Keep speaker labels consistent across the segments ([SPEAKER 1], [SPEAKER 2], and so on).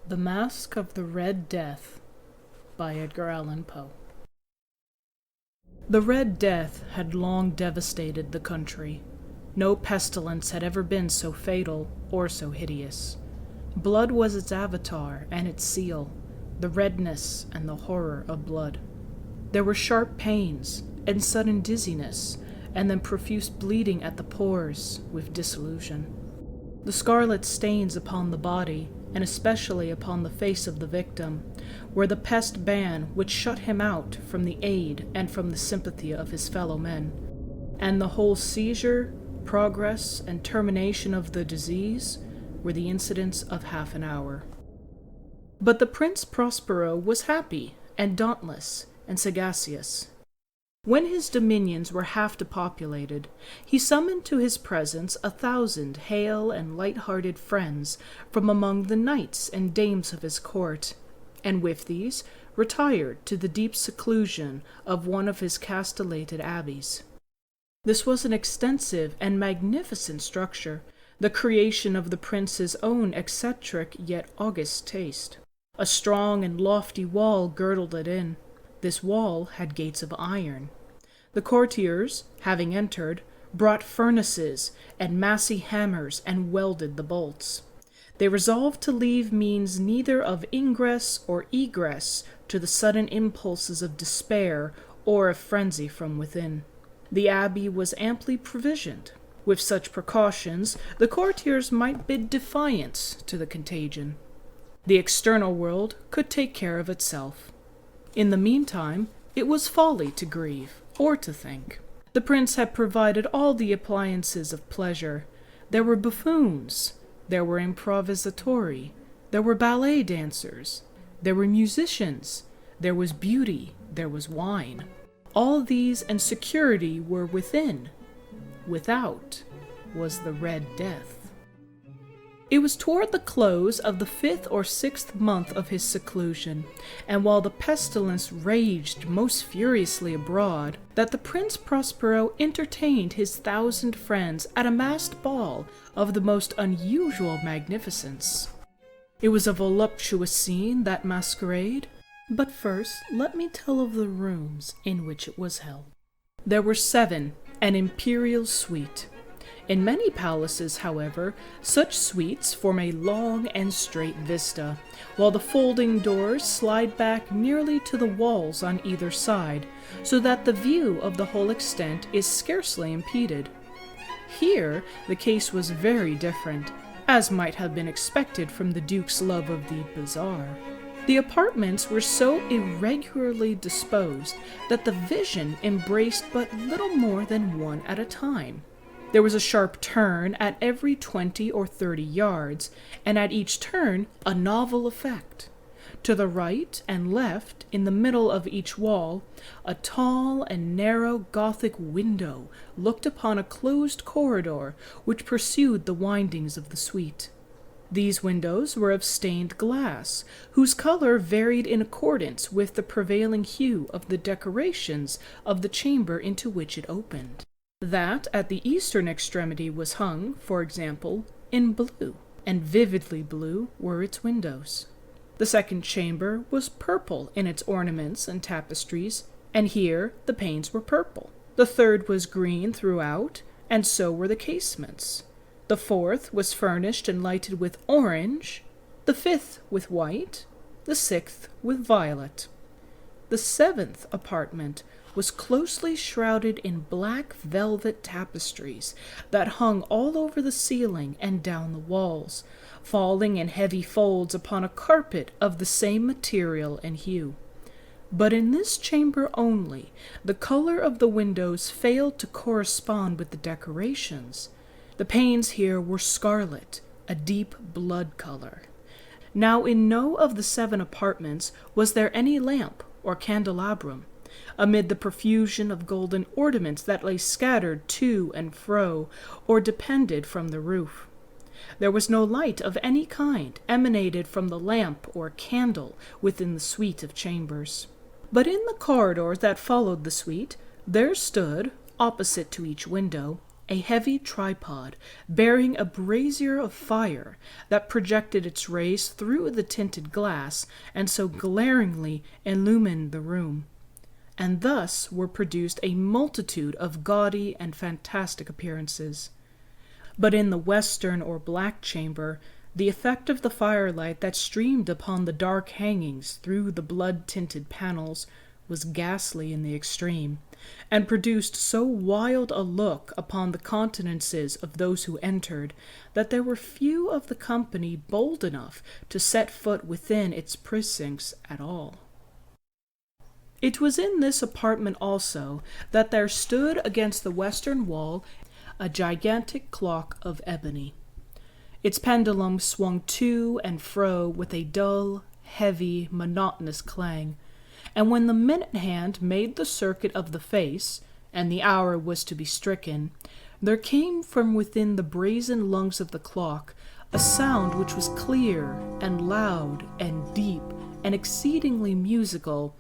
[SPEAKER 1] The Masque of the Red Death by Edgar Allan Poe. The Red Death had long devastated the country. No pestilence had ever been so fatal or so hideous. Blood was its avatar and its seal, the redness and the horror of blood. There were sharp pains and sudden dizziness, and then profuse bleeding at the pores with dissolution. The scarlet stains upon the body, and especially upon the face of the victim, were the pest ban which shut him out from the aid and from the sympathy of his fellow men, and the whole seizure, progress, and termination of the disease were the incidents of half an hour. But the Prince Prospero was happy, and dauntless, and sagacious. When his dominions were half depopulated, he summoned to his presence 1,000 hale and light-hearted friends from among the knights and dames of his court, and with these retired to the deep seclusion of one of his castellated abbeys. This was an extensive and magnificent structure, the creation of the prince's own eccentric yet august taste. A strong and lofty wall girdled it in. This wall had gates of iron. The courtiers, having entered, brought furnaces and massy hammers and welded the bolts. They resolved to leave means neither of ingress or egress to the sudden impulses of despair or of frenzy from within. The abbey was amply provisioned. With such precautions, the courtiers might bid defiance to the contagion. The external world could take care of itself. In the meantime, it was folly to grieve or to think. The prince had provided all the appliances of pleasure. There were buffoons, there were improvisatori, there were ballet dancers, there were musicians, there was beauty, there was wine. All these and security were within. Without was the Red Death. It was toward the close of the 5th or 6th month of his seclusion, and while the pestilence raged most furiously abroad, that the Prince Prospero entertained his 1,000 friends at a masked ball of the most unusual magnificence. It was a voluptuous scene, that masquerade, but first let me tell of the rooms in which it was held. There were 7, an imperial suite. In many palaces, however, such suites form a long and straight vista, while the folding doors slide back nearly to the walls on either side, so that the view of the whole extent is scarcely impeded. Here the case was very different, as might have been expected from the Duke's love of the bizarre. The apartments were so irregularly disposed that the vision embraced but little more than one at a time. There was a sharp turn at every 20 or 30 yards, and at each turn a novel effect. To the right and left, in the middle of each wall, a tall and narrow Gothic window looked upon a closed corridor which pursued the windings of the suite. These windows were of stained glass, whose color varied in accordance with the prevailing hue of the decorations of the chamber into which it opened. That at the eastern extremity was hung, for example, in blue, and vividly blue were its windows. The second chamber was purple in its ornaments and tapestries, and here the panes were purple. The third was green throughout, and so were the casements. The fourth was furnished and lighted with orange, the fifth with white, the sixth with violet. The 7th apartment was closely shrouded in black velvet tapestries that hung all over the ceiling and down the walls, falling in heavy folds upon a carpet of the same material and hue. But in this chamber only, the color of the windows failed to correspond with the decorations. The panes here were scarlet, a deep blood color. Now in no of the 7 apartments was there any lamp or candelabrum. Amid the profusion of golden ornaments that lay scattered to and fro, or depended from the roof, there was no light of any kind emanated from the lamp or candle within the suite of chambers. But in the corridor that followed the suite, there stood, opposite to each window, a heavy tripod bearing a brazier of fire that projected its rays through the tinted glass and so glaringly illumined the room. And thus were produced a multitude of gaudy and fantastic appearances. But in the western or black chamber, the effect of the firelight that streamed upon the dark hangings through the blood-tinted panels was ghastly in the extreme, and produced so wild a look upon the countenances of those who entered, that there were few of the company bold enough to set foot within its precincts at all. It was in this apartment also that there stood against the western wall a gigantic clock of ebony. Its pendulum swung to and fro with a dull, heavy, monotonous clang, and when the minute hand made the circuit of the face, and the hour was to be stricken, there came from within the brazen lungs of the clock a sound which was clear and loud and deep and exceedingly musical,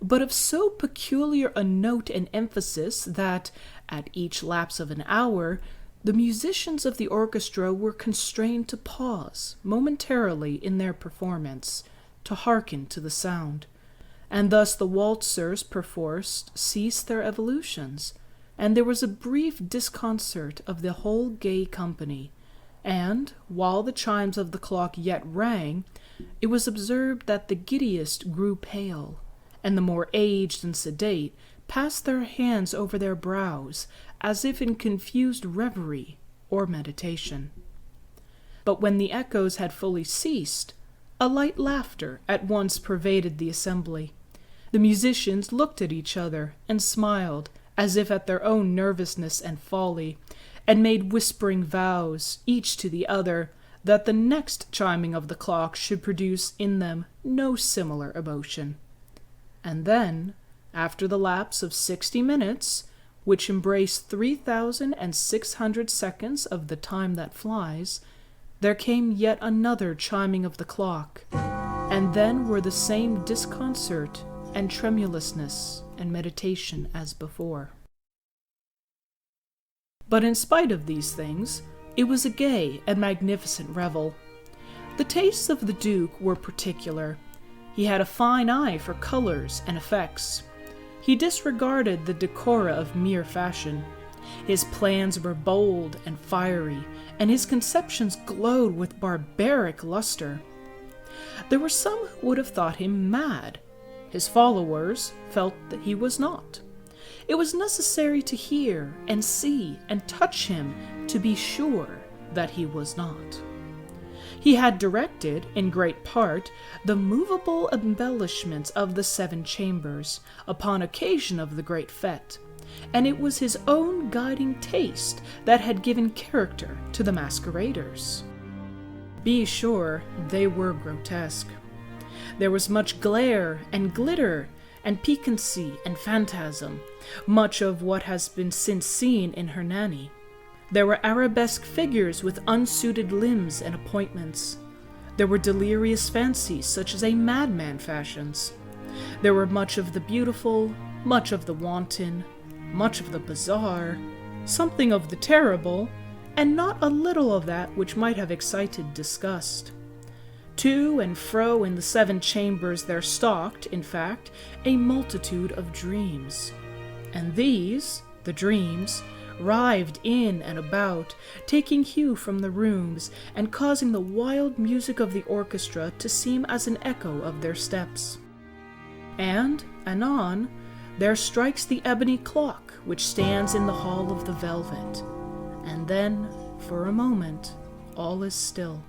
[SPEAKER 1] but of so peculiar a note and emphasis that, at each lapse of an hour, the musicians of the orchestra were constrained to pause momentarily in their performance, to hearken to the sound. And thus the waltzers perforce ceased their evolutions, and there was a brief disconcert of the whole gay company, and, while the chimes of the clock yet rang, it was observed that the giddiest grew pale, and the more aged and sedate passed their hands over their brows, as if in confused reverie or meditation. But when the echoes had fully ceased, a light laughter at once pervaded the assembly. The musicians looked at each other and smiled, as if at their own nervousness and folly, and made whispering vows, each to the other, that the next chiming of the clock should produce in them no similar emotion. And then, after the lapse of 60 minutes, which embrace 3,600 seconds of the time that flies, there came yet another chiming of the clock, and then were the same disconcert and tremulousness and meditation as before. But in spite of these things, it was a gay and magnificent revel. The tastes of the Duke were particular. He had a fine eye for colors and effects. He disregarded the decora of mere fashion. His plans were bold and fiery, and his conceptions glowed with barbaric luster. There were some who would have thought him mad. His followers felt that he was not. It was necessary to hear and see and touch him to be sure that he was not. He had directed, in great part, the movable embellishments of the 7 chambers, upon occasion of the great fête, and it was his own guiding taste that had given character to the masqueraders. Be sure they were grotesque. There was much glare and glitter and piquancy and phantasm, much of what has been since seen in Hernani. There were arabesque figures with unsuited limbs and appointments. There were delirious fancies such as a madman fashions. There were much of the beautiful, much of the wanton, much of the bizarre, something of the terrible, and not a little of that which might have excited disgust. To and fro in the 7 chambers there stalked, in fact, a multitude of dreams. And these, the dreams, writhed in and about, taking hue from the rooms, and causing the wild music of the orchestra to seem as an echo of their steps. And, anon, there strikes the ebony clock which stands in the hall of the velvet, and then, for a moment, all is still,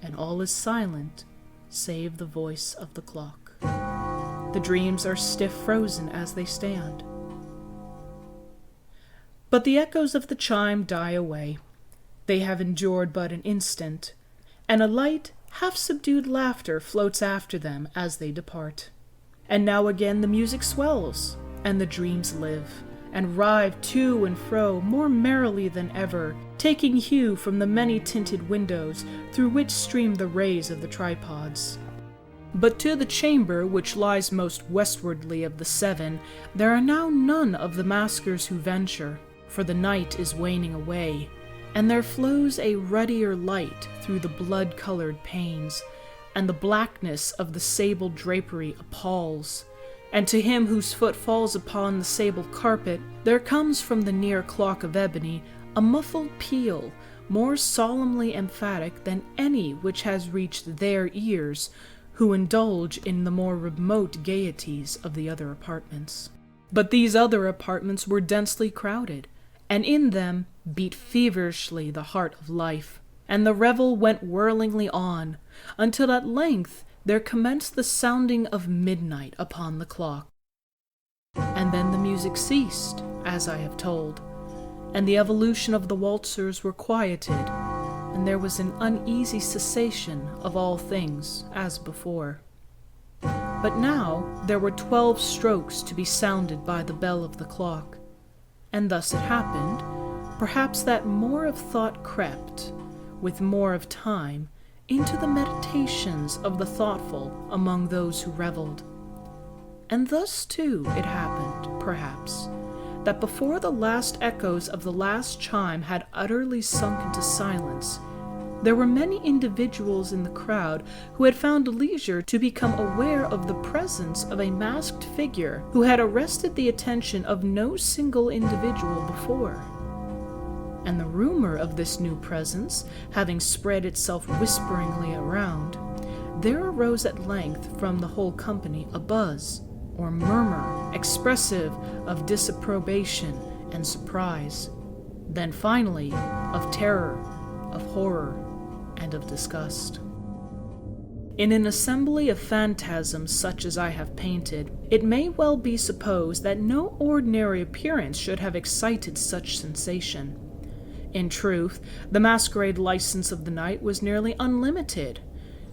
[SPEAKER 1] and all is silent, save the voice of the clock. The dreams are stiff frozen as they stand. But the echoes of the chime die away. They have endured but an instant, and a light, half-subdued laughter floats after them as they depart. And now again the music swells, and the dreams live, and writhe to and fro more merrily than ever, taking hue from the many-tinted windows through which stream the rays of the tripods. But to the chamber which lies most westwardly of the 7, there are now none of the maskers who venture, for the night is waning away, and there flows a ruddier light through the blood-colored panes, and the blackness of the sable drapery appalls. And to him whose foot falls upon the sable carpet, there comes from the near clock of ebony a muffled peal, more solemnly emphatic than any which has reached their ears, who indulge in the more remote gaieties of the other apartments. But these other apartments were densely crowded, and in them beat feverishly the heart of life, and the revel went whirlingly on, until at length there commenced the sounding of midnight upon the clock. And then the music ceased, as I have told, and the evolution of the waltzers were quieted, and there was an uneasy cessation of all things as before. But now there were 12 strokes to be sounded by the bell of the clock, and thus it happened, perhaps, that more of thought crept, with more of time, into the meditations of the thoughtful among those who revelled. And thus, too, it happened, perhaps, that before the last echoes of the last chime had utterly sunk into silence, there were many individuals in the crowd who had found leisure to become aware of the presence of a masked figure who had arrested the attention of no single individual before. And the rumor of this new presence having spread itself whisperingly around, there arose at length from the whole company a buzz, or murmur, expressive of disapprobation and surprise, then finally of terror, of horror, and of disgust. In an assembly of phantasms such as I have painted, it may well be supposed that no ordinary appearance should have excited such sensation. In truth, the masquerade license of the night was nearly unlimited,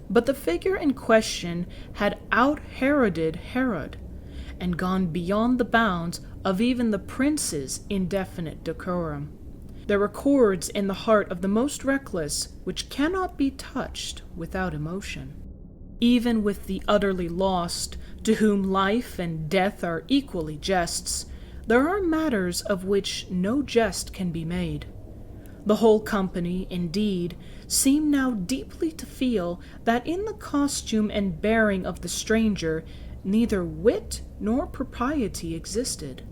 [SPEAKER 1] but the figure in question had out-Heroded Herod, and gone beyond the bounds of even the prince's indefinite decorum. There were chords in the heart of the most reckless which cannot be touched without emotion. Even with the utterly lost, to whom life and death are equally jests, there are matters of which no jest can be made. The whole company, indeed, seemed now deeply to feel that in the costume and bearing of the stranger neither wit nor propriety existed.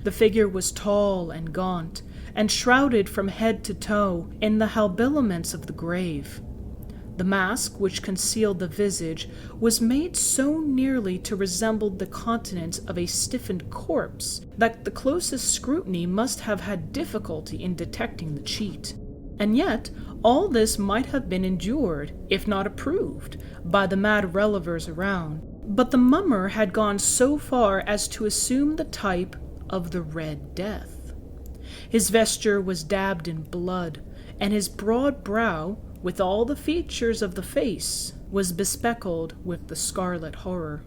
[SPEAKER 1] The figure was tall and gaunt, and shrouded from head to toe in the habiliments of the grave. The mask which concealed the visage was made so nearly to resemble the countenance of a stiffened corpse that the closest scrutiny must have had difficulty in detecting the cheat. And yet all this might have been endured, if not approved, by the mad revelers around. But the mummer had gone so far as to assume the type of the Red Death. His vesture was dabbed in blood, and his broad brow, with all the features of the face, was bespeckled with the scarlet horror.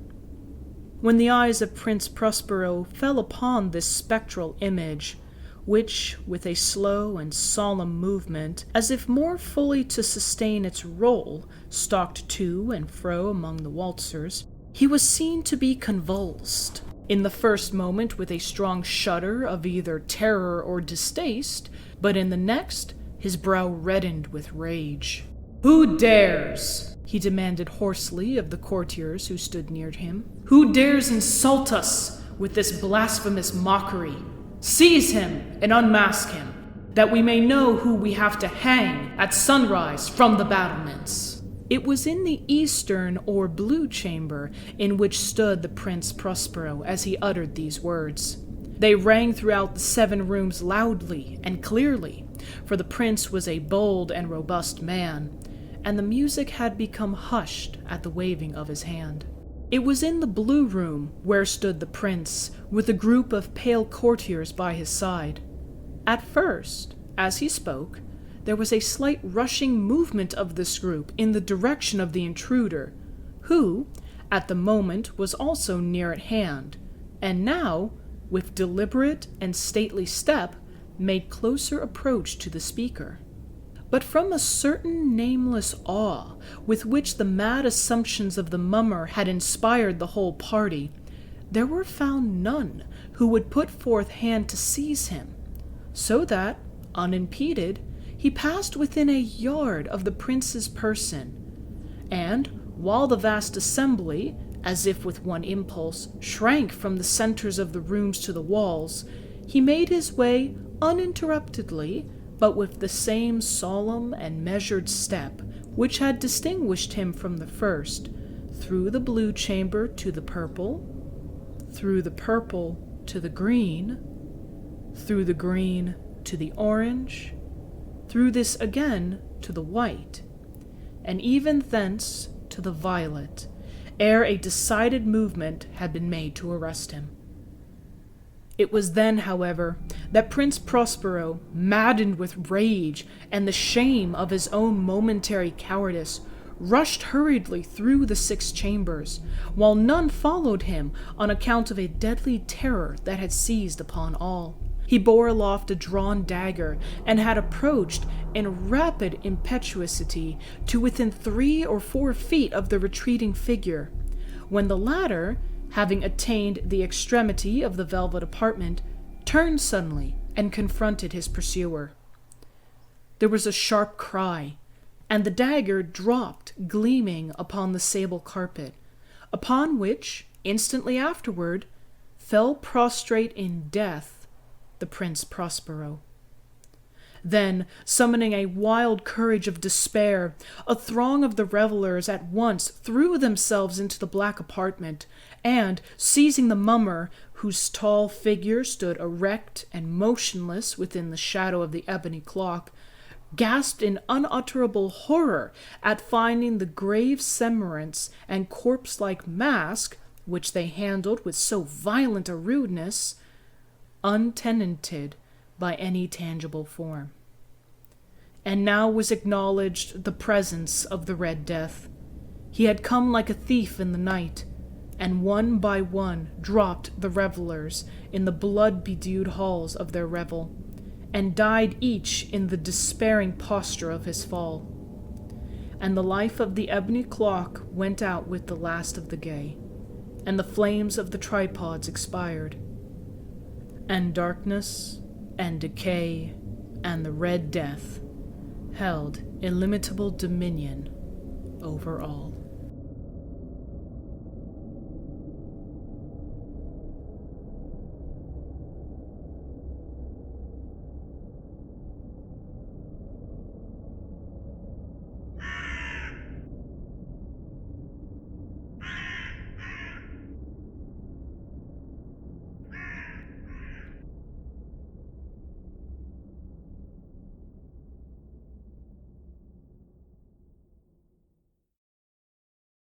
[SPEAKER 1] When the eyes of Prince Prospero fell upon this spectral image, which, with a slow and solemn movement, as if more fully to sustain its role, stalked to and fro among the waltzers, he was seen to be convulsed, in the first moment with a strong shudder of either terror or distaste, but in the next his brow reddened with rage. "Who dares?" he demanded hoarsely of the courtiers who stood near him. "Who dares insult us with this blasphemous mockery? Seize him and unmask him, that we may know who we have to hang at sunrise from the battlements." It was in the eastern or blue chamber in which stood the Prince Prospero as he uttered these words. They rang throughout the 7 rooms loudly and clearly, for the prince was a bold and robust man, and the music had become hushed at the waving of his hand. It was in the blue room where stood the prince, with a group of pale courtiers by his side. At first, as he spoke, there was a slight rushing movement of this group in the direction of the intruder, who, at the moment, was also near at hand, and now, with deliberate and stately step, made closer approach to the speaker. But from a certain nameless awe with which the mad assumptions of the mummer had inspired the whole party, there were found none who would put forth hand to seize him, so that, unimpeded, he passed within a yard of the prince's person, and, while the vast assembly, as if with one impulse, shrank from the centers of the rooms to the walls, he made his way uninterruptedly, but with the same solemn and measured step which had distinguished him from the first, through the blue chamber to the purple, through the purple to the green, through the green to the orange, through this again to the white, and even thence to the violet, ere a decided movement had been made to arrest him. It was then, however, that Prince Prospero, maddened with rage and the shame of his own momentary cowardice, rushed hurriedly through the 6 chambers, while none followed him on account of a deadly terror that had seized upon all. He bore aloft a drawn dagger, and had approached in rapid impetuosity to within 3 or 4 feet of the retreating figure, when the latter, having attained the extremity of the velvet apartment, turned suddenly and confronted his pursuer. There was a sharp cry, and the dagger dropped gleaming upon the sable carpet, upon which, instantly afterward, fell prostrate in death the Prince Prospero. Then, summoning a wild courage of despair, a throng of the revelers at once threw themselves into the black apartment, and, seizing the mummer, whose tall figure stood erect and motionless within the shadow of the ebony clock, gasped in unutterable horror at finding the grave semblance and corpse-like mask, which they handled with so violent a rudeness, untenanted by any tangible form. And now was acknowledged the presence of the Red Death. He had come like a thief in the night, and one by one dropped the revelers in the blood-bedewed halls of their revel, and died each in the despairing posture of his fall. And the life of the ebony clock went out with the last of the gay, and the flames of the tripods expired, and darkness and decay and the Red Death held illimitable dominion over all.